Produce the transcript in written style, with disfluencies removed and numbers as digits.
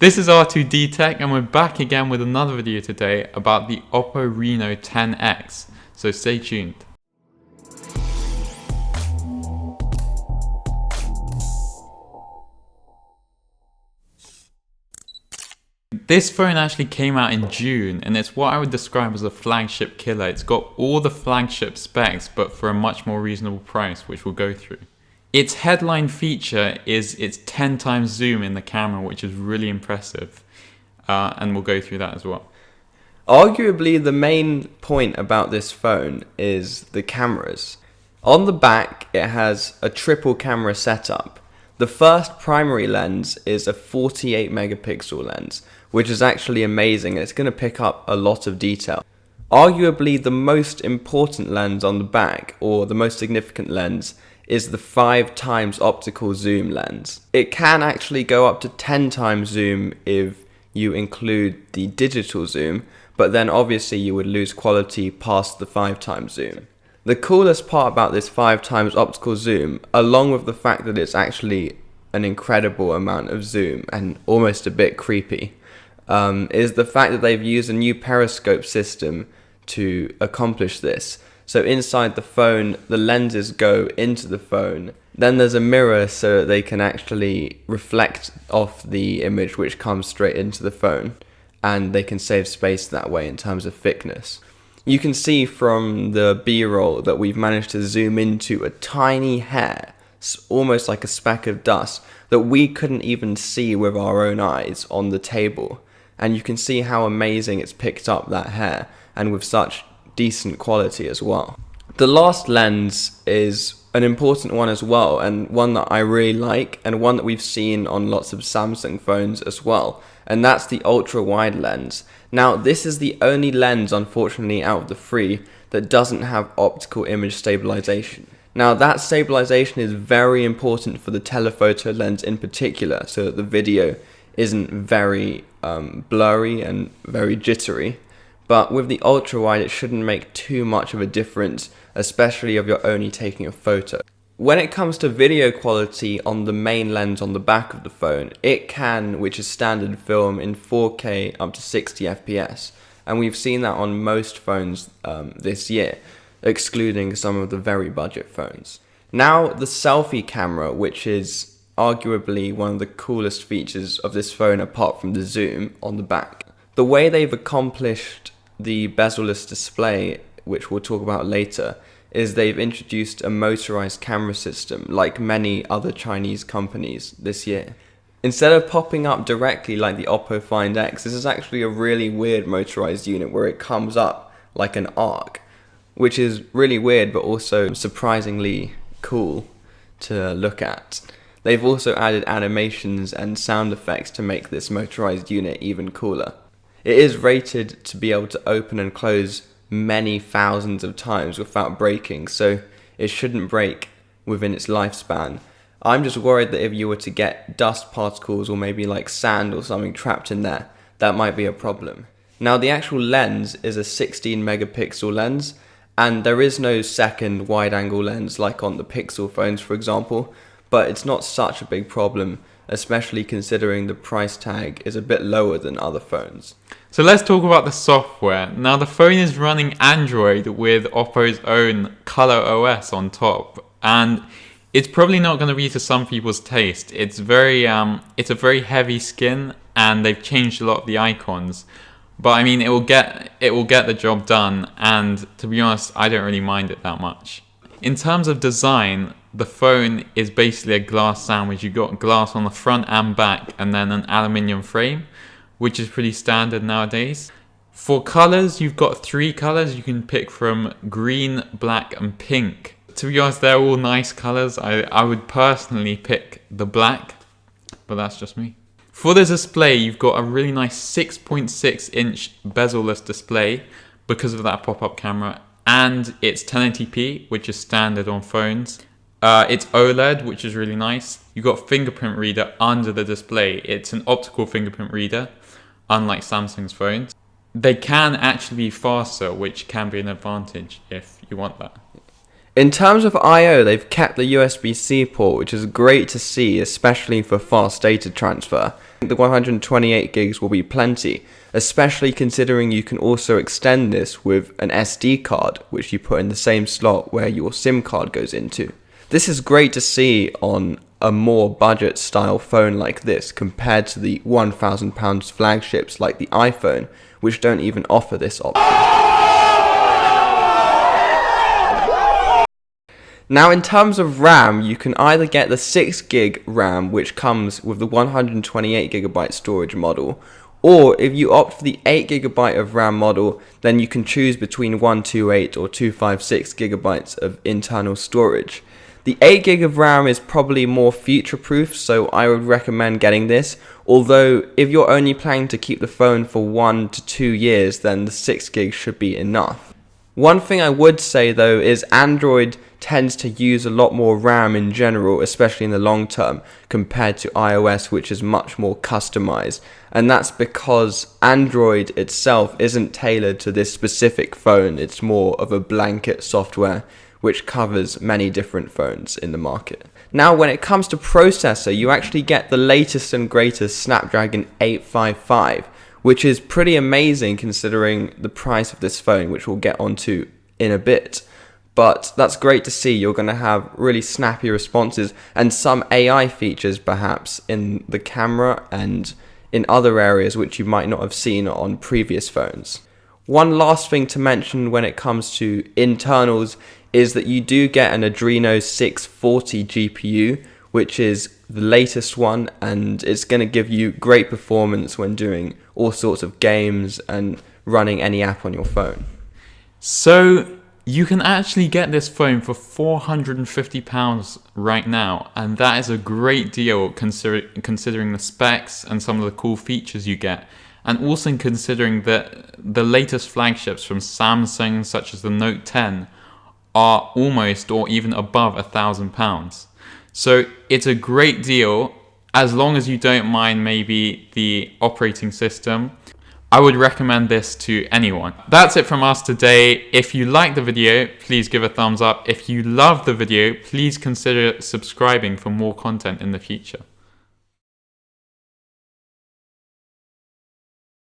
This is R2D Tech, and we're back again with another video today about the Oppo Reno 10x, so stay tuned. This phone actually came out in June, and it's what I would describe as a flagship killer. It's got all the flagship specs, but for a much more reasonable price, which we'll go through. Its headline feature is its 10 times zoom in the camera, which is really impressive, and we'll go through that as well. Arguably, the main point about this phone is the cameras. On the back, it has a triple camera setup. The first primary lens is a 48 megapixel lens, which is actually amazing. It's going to pick up a lot of detail. Arguably, the most important lens on the back, or the most significant lens, is the 5 times optical zoom lens. It can actually go up to 10 times zoom if you include the digital zoom, but then obviously you would lose quality past the 5 times zoom. The coolest part about this 5 times optical zoom, along with the fact that it's actually an incredible amount of zoom and almost a bit creepy, is the fact that they've used a new periscope system to accomplish this. So inside the phone, the lenses go into the phone. Then there's a mirror so that they can actually reflect off the image which comes straight into the phone, and they can save space that way in terms of thickness. You can see from the B-roll that we've managed to zoom into a tiny hair, almost like a speck of dust, that we couldn't even see with our own eyes on the table. And you can see how amazing it's picked up that hair, and with such decent quality as well. The last lens is an important one as well, and one that I really like, and one that we've seen on lots of Samsung phones as well, and that's the ultra wide lens. Now, this is the only lens, unfortunately, out of the three that doesn't have optical image stabilization. Now, that stabilization is very important for the telephoto lens in particular, so that the video isn't very blurry and very jittery. But with the ultra wide, it shouldn't make too much of a difference, especially if you're only taking a photo. When it comes to video quality on the main lens on the back of the phone, it can, which is standard, film in 4K up to 60 FPS. And we've seen that on most phones this year, excluding some of the very budget phones. Now, the selfie camera, which is arguably one of the coolest features of this phone apart from the zoom on the back. The way they've accomplished the bezel-less display, which we'll talk about later, is they've introduced a motorized camera system like many other Chinese companies this year. Instead of popping up directly like the Oppo Find X, this is actually a really weird motorized unit where it comes up like an arc, which is really weird but also surprisingly cool to look at. They've also added animations and sound effects to make this motorized unit even cooler. It is rated to be able to open and close many thousands of times without breaking, so it shouldn't break within its lifespan. I'm just worried that if you were to get dust particles or maybe like sand or something trapped in there, that might be a problem. Now, the actual lens is a 16 megapixel lens, and there is no second wide angle lens like on the Pixel phones, for example, but it's not such a big problem, especially considering the price tag is a bit lower than other phones. So let's talk about the software. Now, the phone is running Android with Oppo's own Color OS on top, and it's probably not going to be to some people's taste. It's a very heavy skin, and they've changed a lot of the icons. But I mean, it will get the job done, and to be honest, I don't really mind it that much. In terms of design, the phone is basically a glass sandwich. You've got glass on the front and back, and then an aluminium frame, which is pretty standard nowadays. For colors, you've got 3 colors you can pick from: green, black, and pink. To be honest, they're all nice colors. I would personally pick the black, but that's just me. For the display, you've got a really nice 6.6-inch bezel-less display because of that pop-up camera, and it's 1080p, which is standard on phones. It's OLED, which is really nice. You've got fingerprint reader under the display. It's an optical fingerprint reader, unlike Samsung's phones. They can actually be faster, which can be an advantage if you want that. In terms of I/O, they've kept the USB-C port, which is great to see, especially for fast data transfer. The 128 gigs will be plenty, especially considering you can also extend this with an SD card, which you put in the same slot where your SIM card goes into. This is great to see on a more budget style phone like this compared to the £1,000 flagships like the iPhone, which don't even offer this option. Now in terms of RAM, you can either get the 6GB RAM, which comes with the 128GB storage model, or if you opt for the 8GB of RAM model, then you can choose between 128 or 256GB of internal storage. The 8GB of RAM is probably more future-proof, so I would recommend getting this, although if you're only planning to keep the phone for 1 to 2 years, then the 6GB should be enough. One thing I would say though is Android tends to use a lot more RAM in general, especially in the long term, compared to iOS, which is much more customized. And that's because Android itself isn't tailored to this specific phone. It's more of a blanket software which covers many different phones in the market. Now, when it comes to processor, you actually get the latest and greatest Snapdragon 855, which is pretty amazing considering the price of this phone, which we'll get onto in a bit. But that's great to see. You're going to have really snappy responses and some AI features perhaps in the camera and in other areas which you might not have seen on previous phones. One last thing to mention when it comes to internals is that you do get an Adreno 640 GPU, which is the latest one, and it's going to give you great performance when doing all sorts of games and running any app on your phone. So you can actually get this phone for £450 right now, and that is a great deal considering the specs and some of the cool features you get, and also considering that the latest flagships from Samsung, such as the Note 10, are almost or even above £1,000. So it's a great deal, as long as you don't mind maybe the operating system. I would recommend this to anyone. That's it from us today. If you like the video, please give a thumbs up. If you love the video, please consider subscribing for more content in the future.